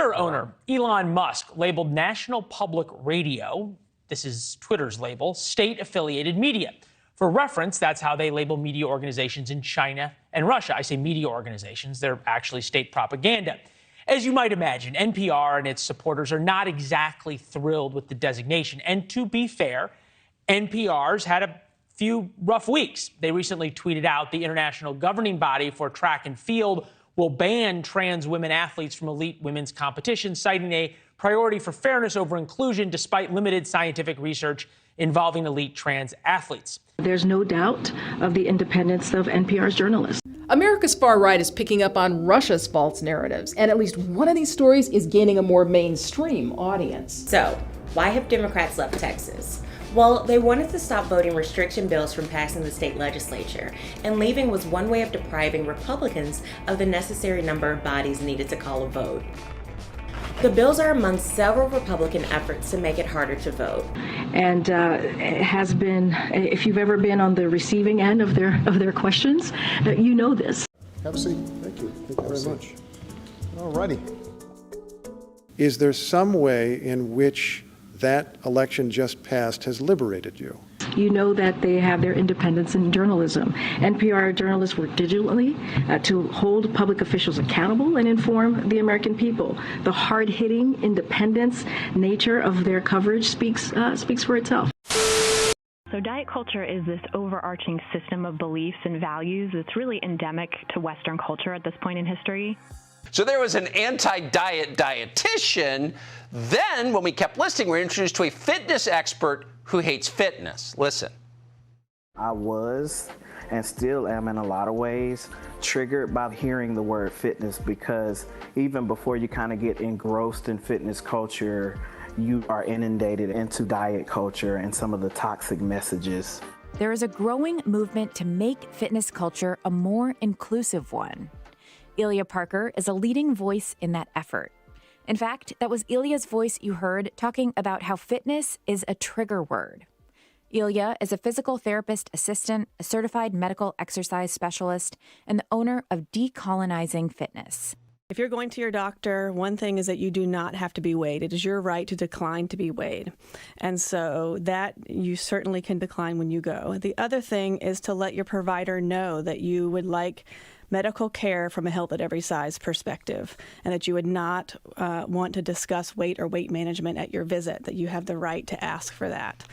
Twitter owner Elon Musk labeled National Public Radio, this is Twitter's label, state-affiliated media. For reference, that's how they label media organizations in China and Russia. I say media organizations, they're actually state propaganda. As you might imagine, NPR and its supporters are not exactly thrilled with the designation. And to be fair, NPR's had a few rough weeks. They recently tweeted out the international governing body for track and field will ban trans women athletes from elite women's competitions, citing a priority for fairness over inclusion despite limited scientific research involving elite trans athletes. There's no doubt of the independence of NPR's journalists. America's far right is picking up on Russia's false narratives, and at least one of these stories is gaining a more mainstream audience. So, why have Democrats left Texas? Well, they wanted to stop voting restriction bills from passing the state legislature, and leaving was one way of depriving Republicans of the necessary number of bodies needed to call a vote. The bills are among several Republican efforts to make it harder to vote. And it has been, if you've ever been on the receiving end of their questions, you know this. Have a seat. Thank you. Thank you very much. All righty. Is there some way in which that election just passed has liberated you? You know that they have their independence in journalism. NPR journalists work diligently to hold public officials accountable and inform the American people. The hard-hitting independence nature of their coverage speaks for itself. So diet culture is this overarching system of beliefs and values that's really endemic to Western culture at this point in history. So there was an anti-diet dietitian. Then, when we kept listening, we were introduced to a fitness expert who hates fitness. Listen. I was, and still am in a lot of ways, triggered by hearing the word fitness, because even before you kind of get engrossed in fitness culture, you are inundated into diet culture and some of the toxic messages. There is a growing movement to make fitness culture a more inclusive one. Ilya Parker is a leading voice in that effort. In fact, that was Ilya's voice you heard talking about how fitness is a trigger word. Ilya is a physical therapist assistant, a certified medical exercise specialist, and the owner of Decolonizing Fitness. If you're going to your doctor, one thing is that you do not have to be weighed. It is your right to decline to be weighed. And so that you certainly can decline when you go. The other thing is to let your provider know that you would like medical care from a health at every size perspective, and that you would not want to discuss weight or weight management at your visit, that you have the right to ask for that.